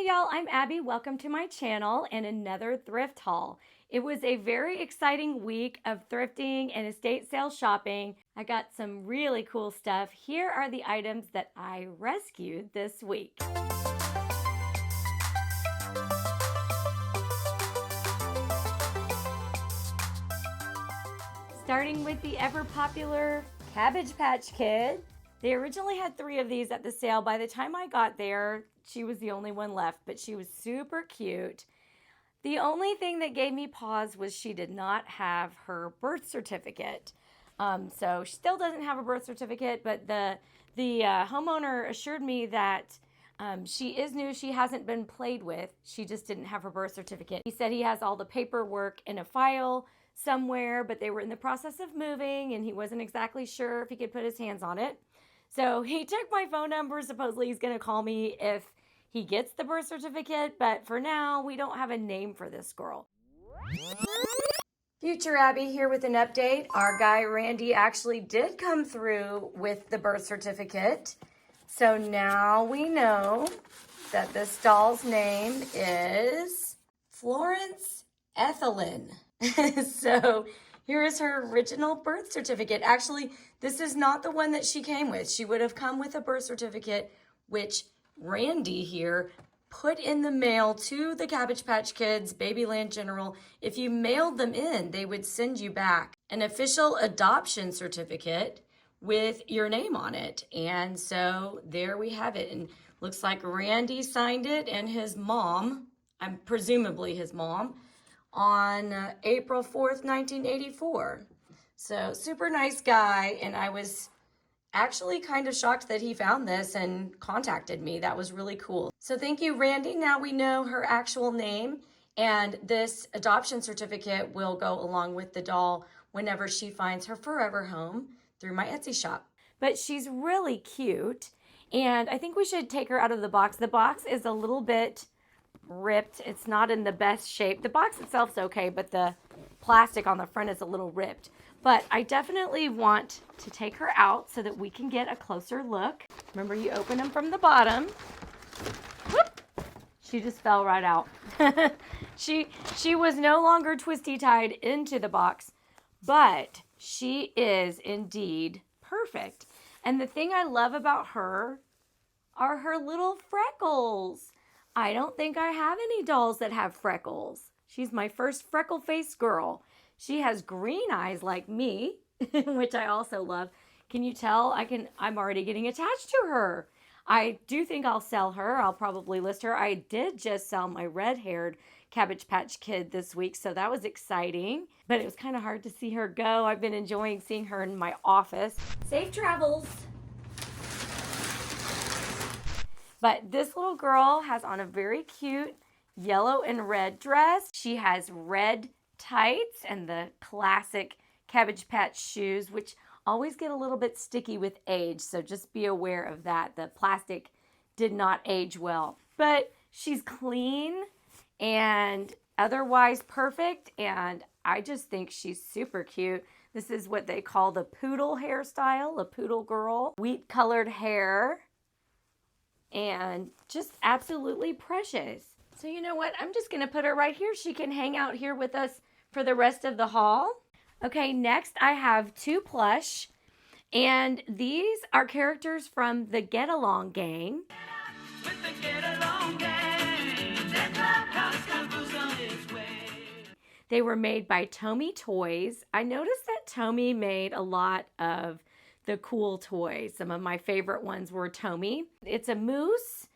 Hey y'all, I'm Abby. Welcome to my channel and another thrift haul. It was a very exciting week of thrifting and estate sale shopping. I got some really cool stuff. Here are the items that I rescued this week. Starting with the ever popular Cabbage Patch Kid. They originally had 3 of these at the sale. By the time I got there, she was the only one left, but she was super cute. The only thing that gave me pause was she did not have her birth certificate. So she still doesn't have a birth certificate, but the homeowner assured me that she is new. She hasn't been played with. She just didn't have her birth certificate. He said he has all the paperwork in a file somewhere, but they were in the process of moving and he wasn't exactly sure if he could put his hands on it. So he took my phone number. Supposedly he's going to call me if he gets the birth certificate, but for now, we don't have a name for this girl. Future Abby here with an update. Our guy Randy actually did come through with the birth certificate. So now we know that this doll's name is Florence Ethelyn. So here is her original birth certificate. Actually, this is not the one that she came with. She would have come with a birth certificate, which Randy here put in the mail to the Cabbage Patch Kids, Babyland General. If you mailed them in, they would send you back an official adoption certificate with your name on it. And so there we have it. And looks like Randy signed it and his mom, I'm presumably his mom, on April 4th, 1984. So super nice guy. And I was actually kind of shocked that he found this and contacted me. That was really cool. So thank you, Randy. Now we know her actual name, and this adoption certificate will go along with the doll whenever she finds her forever home through my Etsy shop. But she's really cute, and I think we should take her out of the box. The box is a little bit ripped. It's not in the best shape. The box itself's okay, but the plastic on the front is a little ripped. But I definitely want to take her out so that we can get a closer look. Remember, you open them from the bottom. Whoop! She just fell right out. She was no longer twisty tied into the box, but she is indeed perfect. And the thing I love about her are her little freckles. I don't think I have any dolls that have freckles. She's my first freckle-faced girl. She has green eyes like me, which I also love. Can you tell? I'm already getting attached to her. I do think I'll sell her. I'll probably list her. I did just sell my red-haired Cabbage Patch Kid this week, so that was exciting. But it was kind of hard to see her go. I've been enjoying seeing her in my office. Safe travels. But this little girl has on a very cute yellow and red dress. She has red tights and the classic Cabbage Patch shoes, which always get a little bit sticky with age, so just be aware of that. The plastic did not age well, but she's clean and otherwise perfect, and I just think she's super cute. This is what they call the poodle hairstyle, a poodle girl, wheat colored hair, and just absolutely precious. So you know what? I'm just going to put her right here. She can hang out here with us for the rest of the haul. Okay, next I have 2 plush. And these are characters from the Getalong Gang. With the Getalong Gang, the clubhouse comes on its way. They were made by Tommy Toys. I noticed that Tommy made a lot of the cool toys. Some of my favorite ones were Tommy. It's a moose.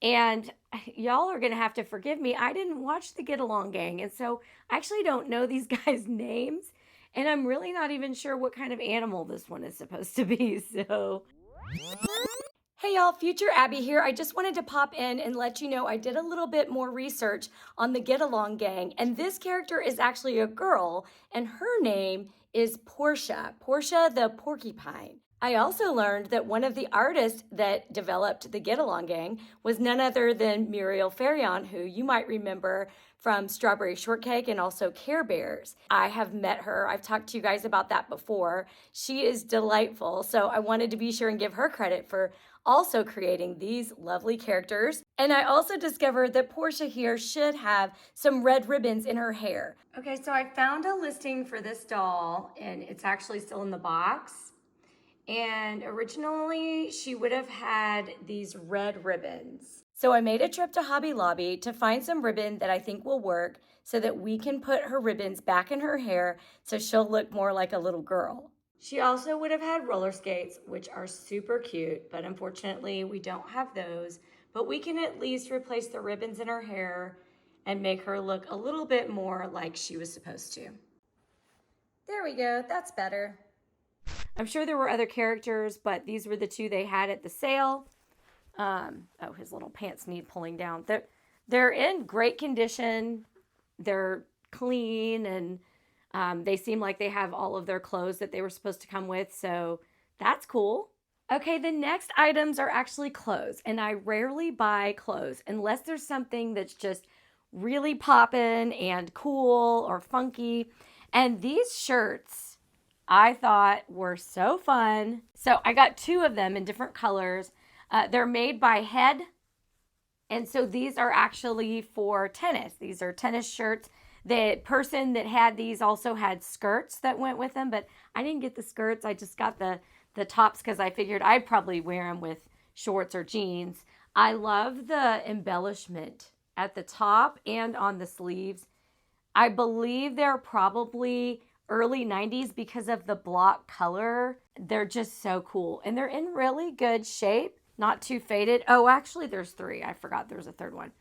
And y'all are going to have to forgive me. I didn't watch the Getalong Gang, and so I actually don't know these guys' names. And I'm really not even sure what kind of animal this one is supposed to be. So, hey y'all, Future Abby here. I just wanted to pop in and let you know I did a little bit more research on the Getalong Gang. And this character is actually a girl, and her name is Portia the Porcupine. I also learned that one of the artists that developed the Getalong Gang was none other than Muriel Farion, who you might remember from Strawberry Shortcake and also Care Bears. I have met her. I've talked to you guys about that before. She is delightful, so I wanted to be sure and give her credit for also creating these lovely characters. And I also discovered that Portia here should have some red ribbons in her hair. Okay, so I found a listing for this doll, and it's actually still in the box. And originally she would have had these red ribbons. So I made a trip to Hobby Lobby to find some ribbon that I think will work so that we can put her ribbons back in her hair so she'll look more like a little girl. She also would have had roller skates, which are super cute, but unfortunately we don't have those. But we can at least replace the ribbons in her hair and make her look a little bit more like she was supposed to. There we go, that's better. I'm sure there were other characters, but these were the two they had at the sale. Oh, his little pants need pulling down. They're in great condition. They're clean, and they seem like they have all of their clothes that they were supposed to come with, so that's cool. Okay, the next items are actually clothes, and I rarely buy clothes unless there's something that's just really poppin' and cool or funky. And these shirts I thought were so fun. So I got two of them in different colors. They're made by Head. And so these are actually for tennis. These are tennis shirts. The person that had these also had skirts that went with them, but I didn't get the skirts. I just got the tops because I figured I'd probably wear them with shorts or jeans. I love the embellishment at the top and on the sleeves. I believe they're probably early 90s because of the block color. They're just so cool. And they're in really good shape, not too faded. Oh, actually there's three. I forgot there's a third one.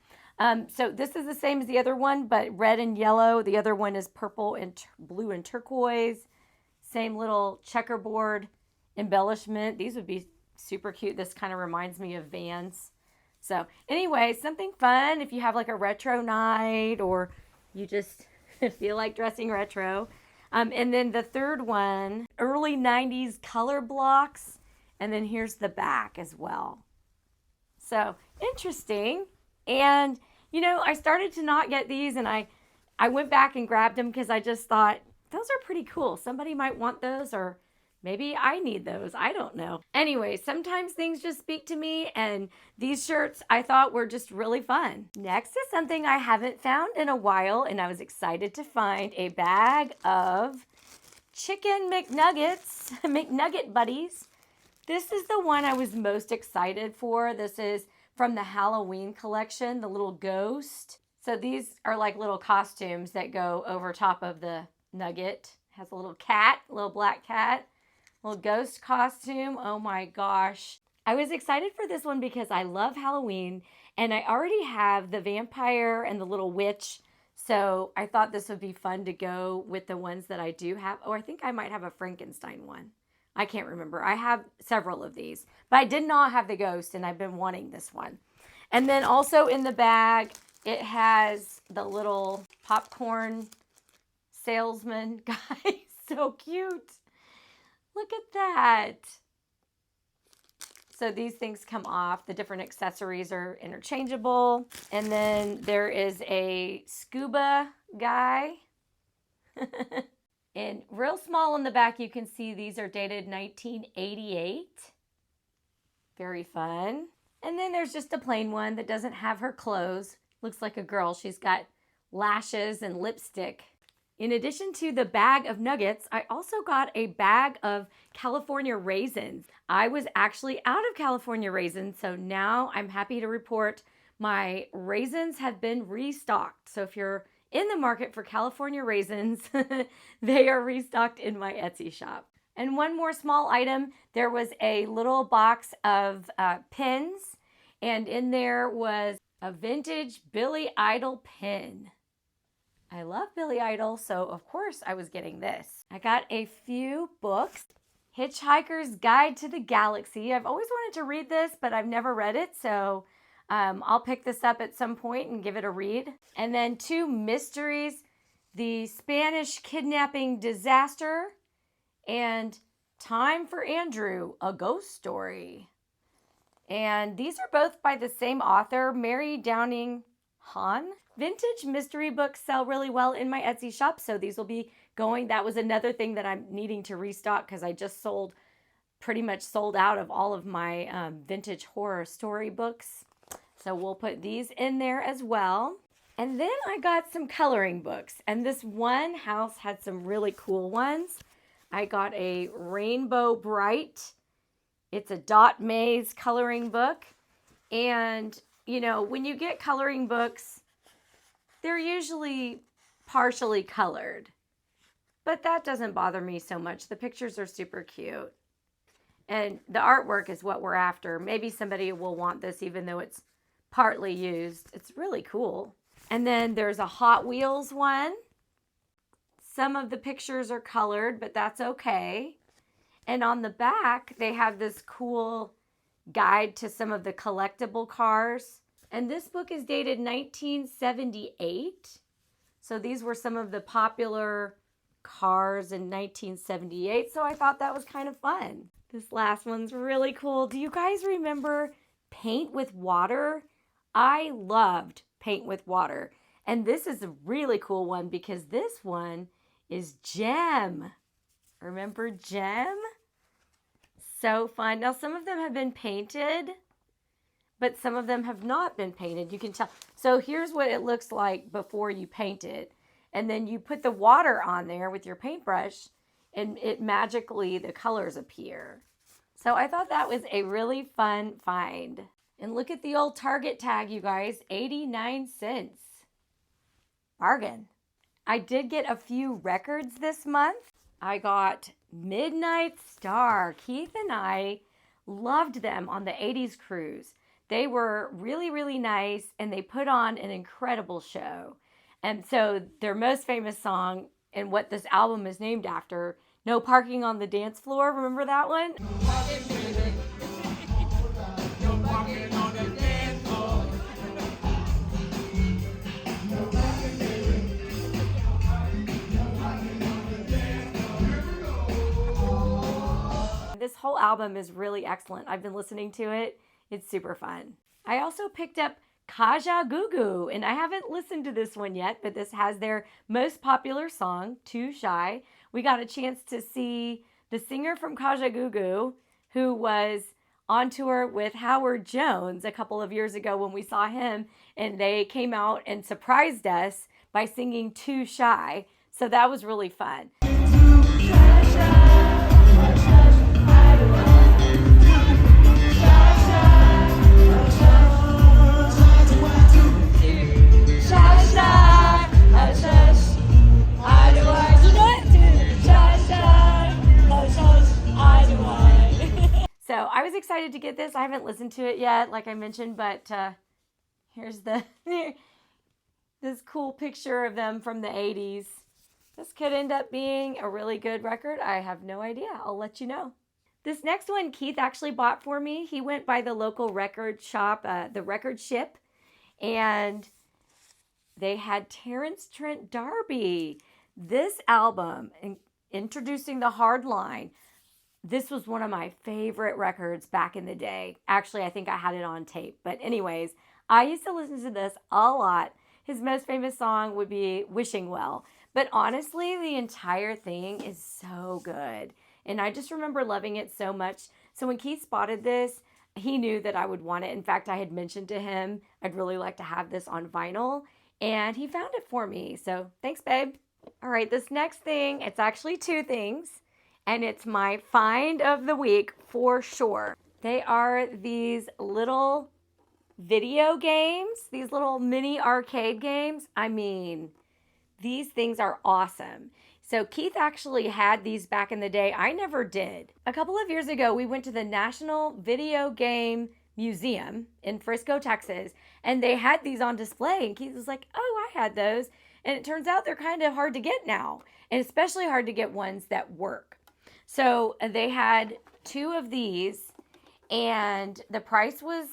So this is the same as the other one, but red and yellow. The other one is purple and blue and turquoise. Same little checkerboard embellishment. These would be super cute. This kind of reminds me of Vans. So anyway, something fun if you have like a retro night or you just feel like dressing retro. And then the third one, early 90s color blocks. And then here's the back as well. So interesting. And, you know, I started to not get these, and I went back and grabbed them because I just thought, those are pretty cool. Somebody might want those, or maybe I need those. I don't know. Anyway, sometimes things just speak to me, and these shirts I thought were just really fun. Next is something I haven't found in a while, and I was excited to find a bag of chicken McNuggets, McNugget Buddies. This is the one I was most excited for. This is from the Halloween collection, the little ghost. So these are like little costumes that go over top of the nugget. Has a little cat, a little black cat, little ghost costume. Oh my gosh. I was excited for this one because I love Halloween, and I already have the vampire and the little witch. So I thought this would be fun to go with the ones that I do have. Oh, I think I might have a Frankenstein one. I can't remember. I have several of these, but I did not have the ghost, and I've been wanting this one. And then also in the bag, it has the little popcorn salesman guy. So cute. Look at that. So these things come off. The different accessories are interchangeable. And then there is a scuba guy. And real small in the back, you can see these are dated 1988. Very fun. And then there's just a plain one that doesn't have her clothes. Looks like a girl. She's got lashes and lipstick. In addition to the bag of nuggets, I also got a bag of California raisins. I was actually out of California raisins, so now I'm happy to report my raisins have been restocked. So if you're in the market for California raisins, they are restocked in my Etsy shop. And one more small item, there was a little box of pins, and in there was a vintage Billy Idol pin. I love Billy Idol, so of course I was getting this. I got a few books. Hitchhiker's Guide to the Galaxy. I've always wanted to read this, but I've never read it, so I'll pick this up at some point and give it a read. And then two mysteries, the Spanish kidnapping disaster and Time for Andrew, a ghost story. And these are both by the same author, Mary Downing Hahn. Vintage mystery books sell really well in my Etsy shop, so these will be going. That was another thing that I'm needing to restock because I just sold pretty much sold out of all of my vintage horror story books. So we'll put these in there as well. And then I got some coloring books. And this one house had some really cool ones. I got a Rainbow Bright. It's a dot maze coloring book. And, you know, when you get coloring books, they're usually partially colored. But that doesn't bother me so much. The pictures are super cute. And the artwork is what we're after. Maybe somebody will want this even though it's partly used. It's really cool. And then there's a Hot Wheels one. Some of the pictures are colored, but that's okay. And on the back, they have this cool guide to some of the collectible cars. And this book is dated 1978. So these were some of the popular cars in 1978. So I thought that was kind of fun. This last one's really cool. Do you guys remember Paint with Water? I loved Paint with Water. And this is a really cool one because this one is Gem. Remember Gem? So fun. Now some of them have been painted, but some of them have not been painted. You can tell. So here's what it looks like before you paint it. And then you put the water on there with your paintbrush and it magically, the colors appear. So I thought that was a really fun find. And look at the old Target tag, you guys, 89 cents. Bargain. I did get a few records this month. I got Midnight Star. Keith and I loved them on the 80s cruise. They were really, really nice, and they put on an incredible show. And so their most famous song, and what this album is named after, No Parking on the Dance Floor. Remember that one? This whole album is really excellent. I've been listening to it. It's super fun. I also picked up Kaja Gugu, and I haven't listened to this one yet, but this has their most popular song, Too Shy. We got a chance to see the singer from Kaja Gugu, who was on tour with Howard Jones a couple of years ago when we saw him, and they came out and surprised us by singing Too Shy. So that was really fun. So I was excited to get this. I haven't listened to it yet, like I mentioned, but here's this cool picture of them from the 80s. This could end up being a really good record. I have no idea. I'll let you know. This next one Keith actually bought for me. He went by the local record shop, the Record Ship, and they had Terrence Trent D'Arby. This album, Introducing the Hard Line, this was one of my favorite records back in the day. Actually, I think I had it on tape. But anyways, I used to listen to this a lot. His most famous song would be Wishing Well. But honestly, the entire thing is so good. And I just remember loving it so much. So when Keith spotted this, he knew that I would want it. In fact, I had mentioned to him, I'd really like to have this on vinyl. And he found it for me. So thanks, babe. All right, this next thing, it's actually two things. And it's my find of the week for sure. They are these little video games, these little mini arcade games. I mean, these things are awesome. So Keith actually had these back in the day. I never did. A couple of years ago, we went to the National Video Game Museum in Frisco, Texas, and they had these on display. And Keith was like, oh, I had those. And it turns out they're kind of hard to get now, and especially hard to get ones that work. So they had two of these, and the price was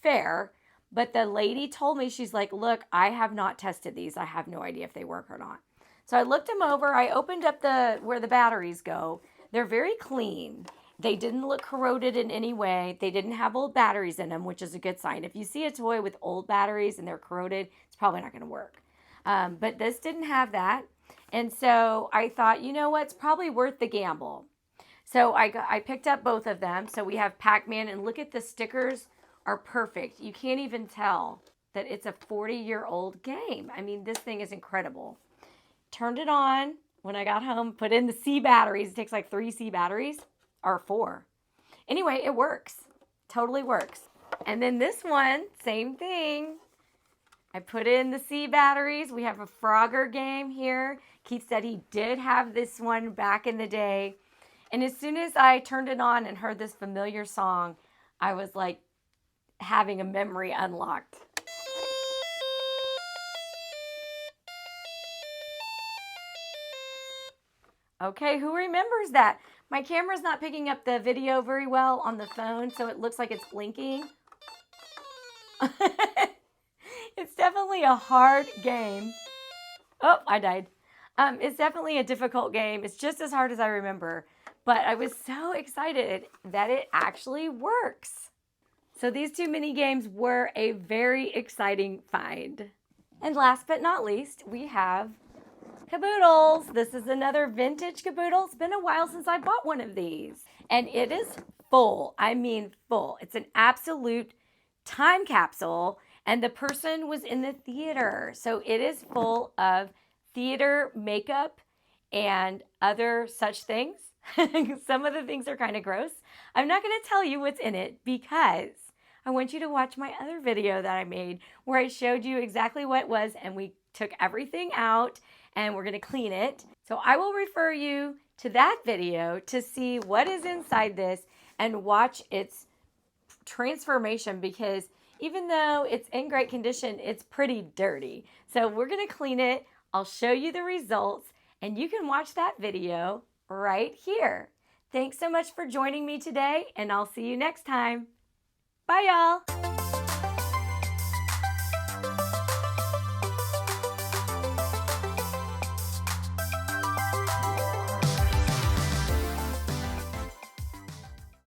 fair, but the lady told me, she's like, look, I have not tested these. I have no idea if they work or not. So I looked them over. I opened up where the batteries go. They're very clean. They didn't look corroded in any way. They didn't have old batteries in them, which is a good sign. If you see a toy with old batteries and they're corroded, it's probably not going to work. But this didn't have that. And so I thought, you know what? It's probably worth the gamble. So I picked up both of them. So we have Pac-Man, and look at the stickers are perfect. You can't even tell that it's a 40-year-old game. I mean, this thing is incredible. Turned it on when I got home, put in the C batteries. It takes like 3 C batteries, or 4. Anyway, it works. Totally works. And then this one, same thing. I put in the C batteries. We have a Frogger game here. Keith said he did have this one back in the day. And as soon as I turned it on and heard this familiar song, I was like having a memory unlocked. Okay, who remembers that? My camera's not picking up the video very well on the phone, so it looks like it's blinking. It's definitely a hard game. Oh, I died. It's definitely a difficult game. It's just as hard as I remember. But I was so excited that it actually works. So these 2 mini games were a very exciting find. And last but not least, we have Caboodles. This is another vintage Caboodle. It's been a while since I bought one of these. And it is full. I mean full. It's an absolute time capsule. And the person was in the theater. So it is full of theater makeup and other such things. Some of the things are kind of gross. I'm not going to tell you what's in it because I want you to watch my other video that I made where I showed you exactly what it was, and we took everything out and we're going to clean it. So I will refer you to that video to see what is inside this and watch its transformation, because even though it's in great condition, it's pretty dirty. So we're going to clean it. I'll show you the results and you can watch that video right here. Thanks so much for joining me today, and I'll see you next time. Bye, y'all.